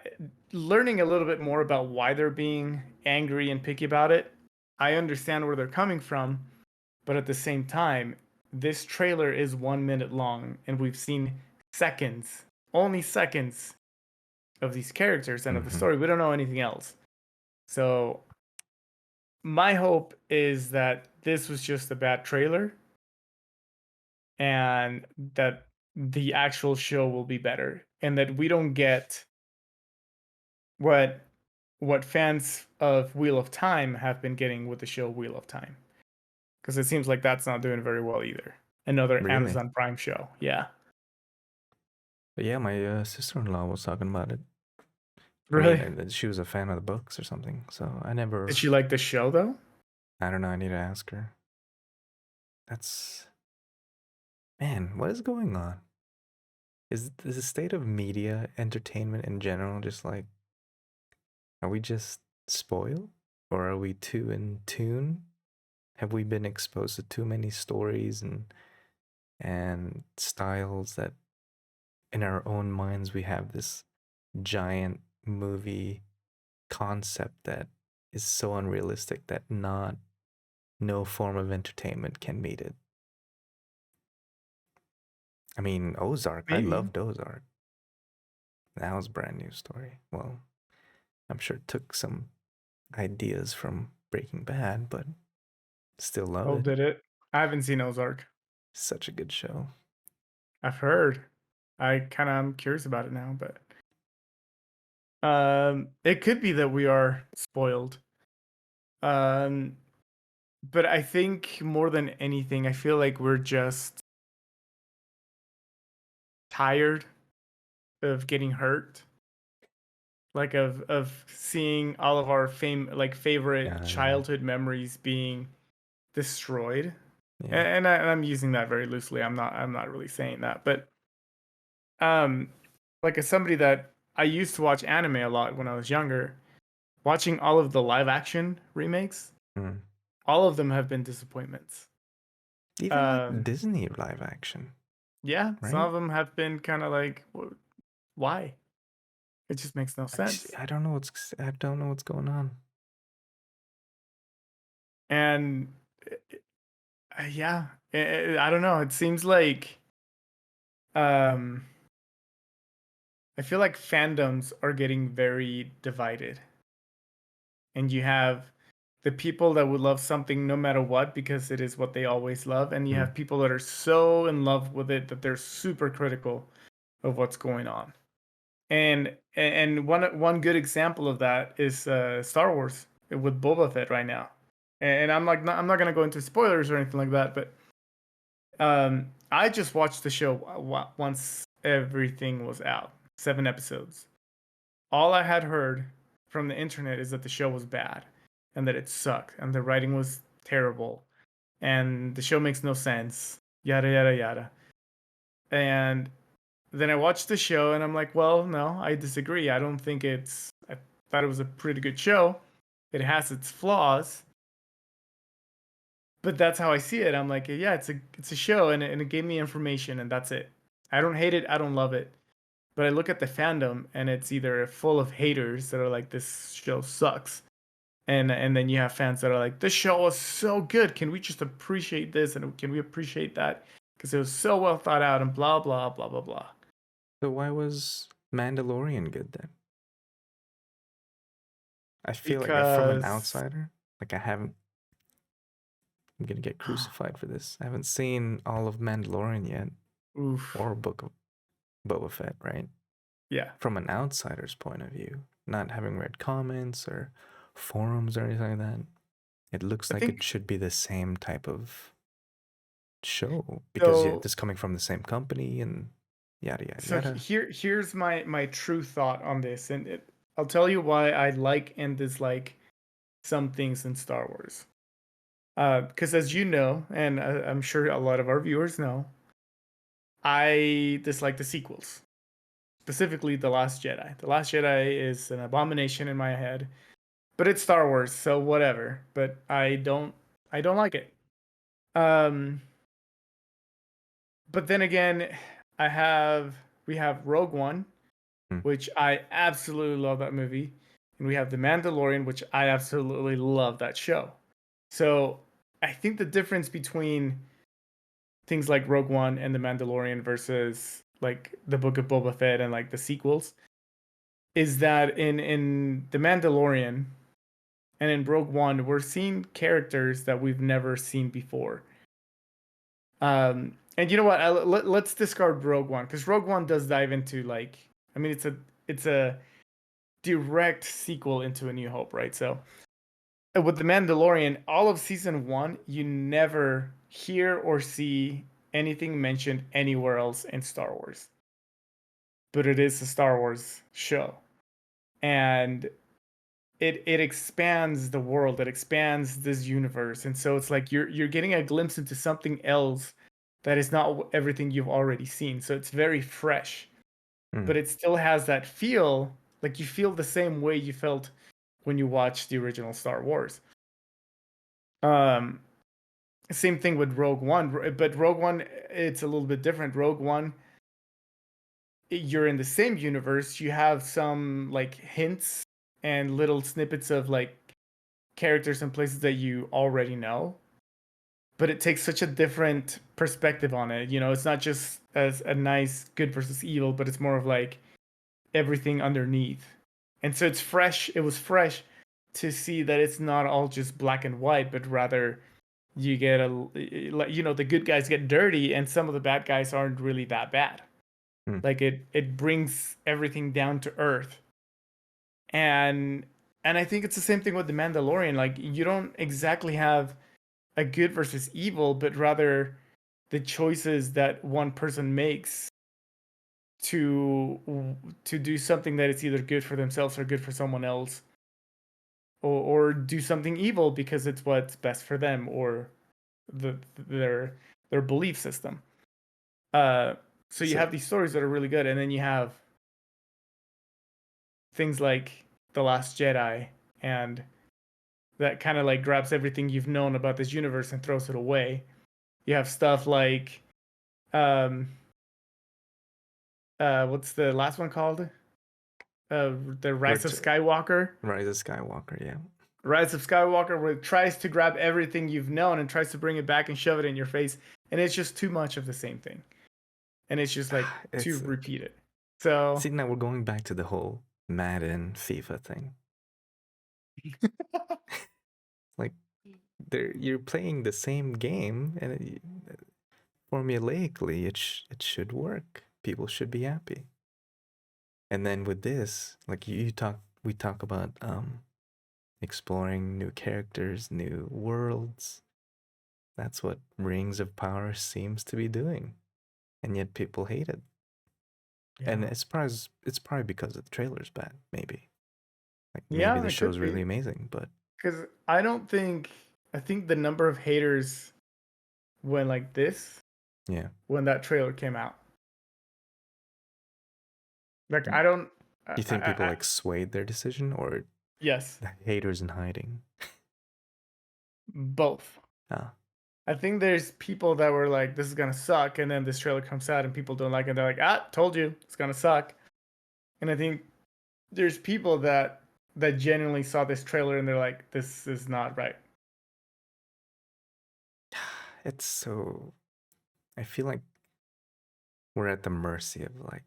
B: learning a little bit more about why they're being angry and picky about it. I understand where they're coming from, but at the same time, this trailer is 1 minute long, and we've seen seconds, only seconds of these characters and of the
A: Mm-hmm.
B: story. We don't know anything else. So my hope is that this was just a bad trailer and that the actual show will be better and that we don't get what fans of Wheel of Time have been getting with the show Wheel of Time, because it seems like that's not doing very well either. Another
A: Really?
B: Amazon Prime show. Yeah.
A: But yeah, my sister-in-law was talking about it. I mean,
B: Really?
A: she was a fan of the books or something. So I
B: Did
A: never.
B: she like the show though?
A: I don't know. I need to ask her. That's man. What is going on? Is the state of media, entertainment in general, just like, are we just spoiled, or are we too in tune? Have we been exposed to too many stories and styles that in our own minds we have this giant movie concept that is so unrealistic that no form of entertainment can meet it. I mean, Ozark, I
B: Maybe.
A: loved Ozark. That was a brand new story. Well, I'm sure it took some ideas from Breaking Bad, but still love
B: Oh,
A: it.
B: did it? I haven't seen Ozark.
A: Such a good show.
B: I've heard. I kind of am curious about it now, but it could be that we are spoiled. Um, but I think more than anything, I feel like we're just tired of getting hurt, like of seeing all of our favorite
A: Yeah, yeah,
B: childhood memories being destroyed.
A: yeah.
B: And I'm using that very loosely. I'm not really saying that, but um, like as somebody that I used to watch anime a lot when I was younger, watching all of the live action remakes,
A: Mm.
B: all of them have been disappointments.
A: Even like
B: Um,
A: Disney live action,
B: yeah, some
A: right?
B: of them have been kind of like, why? It just makes no sense.
A: I don't know what's going on.
B: And yeah, I don't know. It seems like um, I feel like fandoms are getting very divided, and you have the people that would love something no matter what because it is what they always love, and you
A: Mm.
B: have people that are so in love with it that they're super critical of what's going on. And one good example of that is Star Wars with Boba Fett right now. And I'm not gonna go into spoilers or anything like that, but I just watched the show once everything was out, 7 episodes. All I had heard from the internet is that the show was bad, and that it sucked, and the writing was terrible, and the show makes no sense, yada yada yada. And then I watched the show, and I'm like, well, no, I disagree. I don't think it's. I thought it was a pretty good show. It has its flaws, but that's how I see it. I'm like, yeah, it's a show, and it gave me information, and that's it. I don't hate it. I don't love it. But I look at the fandom, and it's either full of haters that are like, this show sucks, and then you have fans that are like, this show was so good. Can we just appreciate this, and can we appreciate that because it was so well thought out, and blah blah blah blah blah.
A: So why was Mandalorian good then? I feel like from an
B: Because
A: outsider, like I haven't. I'm gonna get crucified for this. I haven't seen all of Mandalorian yet,
B: oof,
A: or Book of Boba Fett, right?
B: yeah.
A: From an outsider's point of view, not having read comments or forums or anything like that, it looks
B: I
A: like it
B: think
A: should be the same type of show because yeah,
B: so.
A: this coming from the same company and yada yada
B: So
A: yada.
B: here's my true thought on this, and I'll tell you why I like and dislike some things in Star Wars. Because as you know, and I'm sure a lot of our viewers know, I dislike the sequels, specifically The Last Jedi. The Last Jedi is an abomination in my head, but it's Star Wars, so whatever. But I don't like it. Um, but then again, I have we have Rogue One,
A: Hmm.
B: which I absolutely love that movie, and we have The Mandalorian, which I absolutely love that show. So I think the difference between things like Rogue One and The Mandalorian versus like the Book of Boba Fett and like the sequels is that in The Mandalorian and in Rogue One we're seeing characters that we've never seen before. And you know what? Let's discard Rogue One because Rogue One does dive into like, I mean, it's a direct sequel into A New Hope, right? So with The Mandalorian, all of season one, you never hear or see anything mentioned anywhere else in Star Wars. But it is a Star Wars show. And it expands the world, it expands this universe. And so it's like you're getting a glimpse into something else that is not everything you've already seen. So it's very fresh,
A: Hmm.
B: but it still has that feel, like you feel the same way you felt when you watched the original Star Wars. Um, Same thing with Rogue One, but Rogue One it's a little bit different. Rogue One, you're in the same universe. You have some like hints and little snippets of like characters and places that you already know, but it takes such a different perspective on it. You know, it's not just as a nice good versus evil, but it's more of like everything underneath. And so it's fresh. It was fresh to see that it's not all just black and white, but rather you get the good guys get dirty and some of the bad guys aren't really that bad.
A: Hmm.
B: Like it brings everything down to earth. And I think it's the same thing with the Mandalorian. Like you don't exactly have a good versus evil, but rather the choices that one person makes to do something that is either good for themselves or good for someone else, or do something evil because it's what's best for them or the their belief system. Uh, so you
A: So
B: have these stories that are really good, and then you have things like The Last Jedi, and that kind of like grabs everything you've known about this universe and throws it away. You have stuff like um what's the last one called? The Rise of
A: Ret-
B: Skywalker.
A: Rise of Skywalker, yeah.
B: Rise of Skywalker, where it tries to grab everything you've known and tries to bring it back and shove it in your face, and it's just too much of the same thing, and it's just like too
A: It's
B: repeated. So
A: see now we're going back to the whole Madden FIFA thing. Like you're playing the same game and formulaically it should work. People should be happy. And then with this, like we talk about exploring new characters, new worlds. That's what Rings of Power seems to be doing, and yet people hate it. And
B: Yeah.
A: it's probably because the trailer's bad. Maybe like maybe
B: Yeah,
A: the
B: it could
A: show's really
B: be.
A: amazing, but
B: Because I don't think, I think the number of haters went like this
A: yeah.
B: when that trailer came out. Like,
A: Y-
B: I don't,
A: You think people like swayed their decision, or
B: yes,
A: the haters in hiding?
B: both.
A: Ah,
B: I think there's people that were like, this is gonna suck, and then this trailer comes out and people don't like it. They're like, ah, told you, it's gonna suck. And I think there's people that genuinely saw this trailer and they're like, this is not right.
A: it's so. I feel like we're at the mercy of like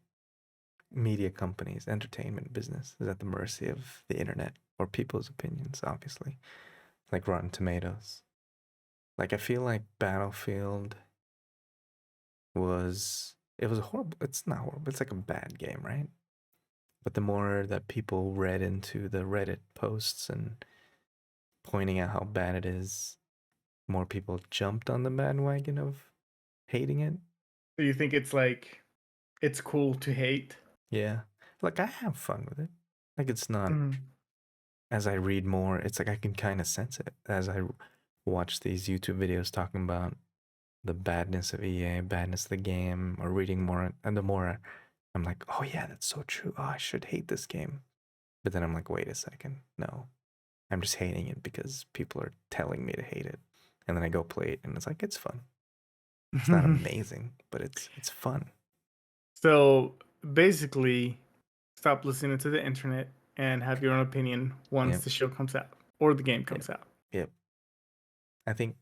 A: media companies, entertainment business is at the mercy of the internet or people's opinions, obviously. Like Rotten Tomatoes. Like I feel like Battlefield was it was a horrible it's not horrible, it's like a bad game, right? But the more that people read into the Reddit posts and pointing out how bad it is, more people jumped on the bandwagon of hating it.
B: So you think it's like, it's cool to hate?
A: Yeah. Like I have fun with it. Like it's not
B: Mm.
A: as I read more, it's like I can kind of sense it as I watch these YouTube videos talking about the badness of EA, badness of the game, or reading more, and the more I'm like, oh yeah, that's so true. Oh, I should hate this game. But then I'm like, wait a second, no, I'm just hating it because people are telling me to hate it, and then I go play it, and it's like it's fun. It's not amazing, but it's fun.
B: So basically, stop listening to the internet and have your own opinion once
A: Yep,
B: the show comes out or the game
A: yep,
B: comes out.
A: yep. I think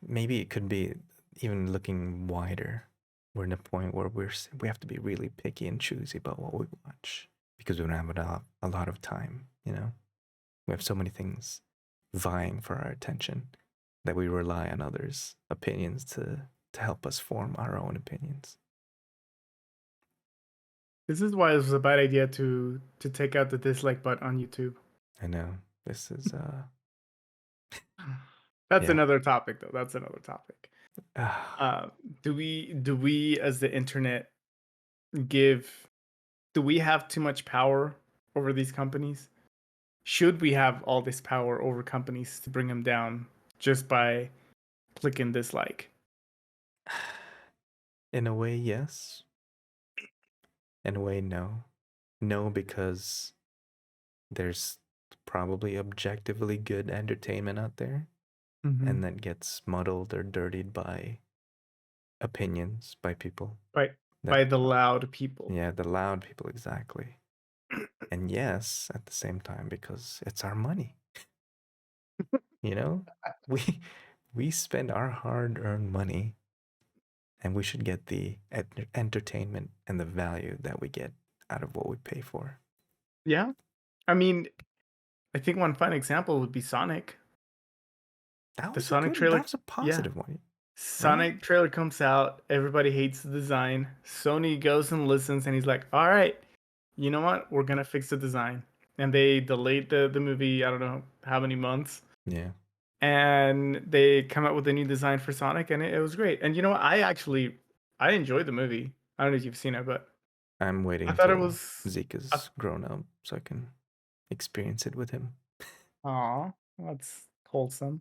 A: maybe it could be even looking wider. We're in a point where we have to be really picky and choosy about what we watch because we don't have a lot of time. You know, we have so many things vying for our attention that we rely on others' opinions to help us form our own opinions.
B: This is why it was a bad idea to take out the dislike button on YouTube.
A: I know this is
B: That's
A: yeah.
B: another topic, though. That's another topic.
A: Uh,
B: Uh, do we as the internet give do we have too much power over these companies? Should we have all this power over companies to bring them down just by clicking dislike?
A: in a way, yes. In a way, no. No, because there's probably objectively good entertainment out there,
B: Mm-hmm.
A: and that gets muddled or dirtied by opinions by people
B: By
A: that
B: by the loud people.
A: yeah, the loud people exactly. And yes, at the same time because it's our money, you know? We we spend our hard-earned money and we should get the entertainment and the value that we get out of what we pay for.
B: Yeah. I mean, I think one fine example would be Sonic. The Sonic
A: That
B: trailer.
A: was a
B: Yeah.
A: positive one, right?
B: Sonic trailer comes out, everybody hates the design. Sony goes and listens and he's like, "All right, you know what? We're going to fix the design." And they delayed the movie, I don't know how many months.
A: Yeah.
B: And they come out with a new design for Sonic and it was great. And you know what? I enjoyed the movie. I don't know if you've seen it, but
A: I'm waiting
B: I thought it
A: until
B: was
A: Zeke
B: I,
A: is grown up so I can experience it with him.
B: aw, that's wholesome.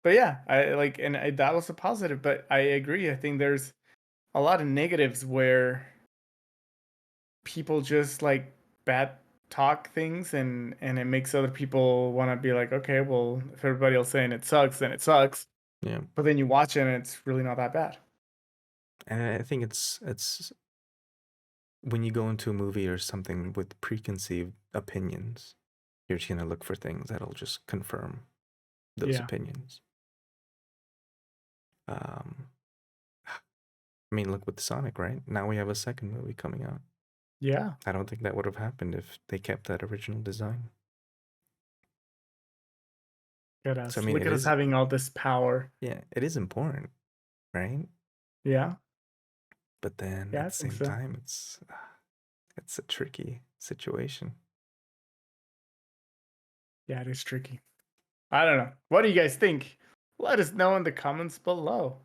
B: But yeah, I like, and that was a positive. But I agree. I think there's a lot of negatives where people just like bad talk things, and it makes other people want to be like, okay, well, if everybody else saying it sucks, then it sucks.
A: Yeah.
B: But then you watch it and it's really not that bad.
A: And I think it's when you go into a movie or something with preconceived opinions, you're just gonna look for things that'll just confirm those
B: Yeah.
A: opinions. Um, I mean, look with Sonic, right? Now we have a second movie coming out.
B: Yeah.
A: I don't think that would have happened if they kept that original design.
B: Look at
A: So I
B: us.
A: mean,
B: Look at us having all this power.
A: it is important, right?
B: Yeah.
A: But then
B: Yeah,
A: at
B: I
A: the
B: think
A: same
B: so.
A: time, it's a tricky situation.
B: Yeah, it is tricky. I don't know. What do you guys think? Let us know in the comments below.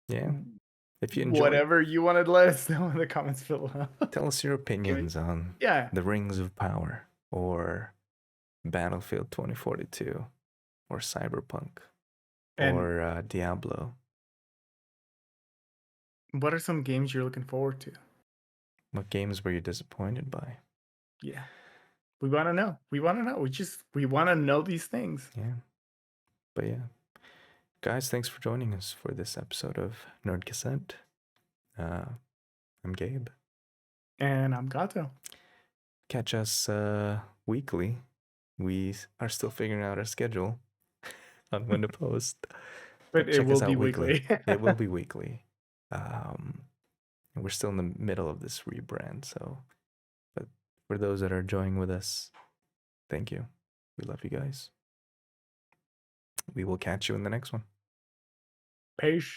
A: Yeah. If you enjoyed,
B: Whatever you want to let us know in the comments below.
A: tell us your opinions on
B: Yeah.
A: the Rings of Power or Battlefield 2042 or Cyberpunk
B: And
A: or Diablo.
B: what are some games you're looking forward to?
A: What games were you disappointed by?
B: Yeah. We want to know. We want to know. We want to know these things.
A: Yeah. But yeah. Guys, thanks for joining us for this episode of Nerd Cassette. I'm Gabe.
B: And I'm Gato.
A: Catch us weekly. We are still figuring out our schedule on when to post.
B: But it
A: check us
B: will be
A: out weekly.
B: weekly.
A: It will be weekly. We're still in the middle of this rebrand, so but for those that are joining with us, thank you. We love you guys. We will catch you in the next one.
B: Peace.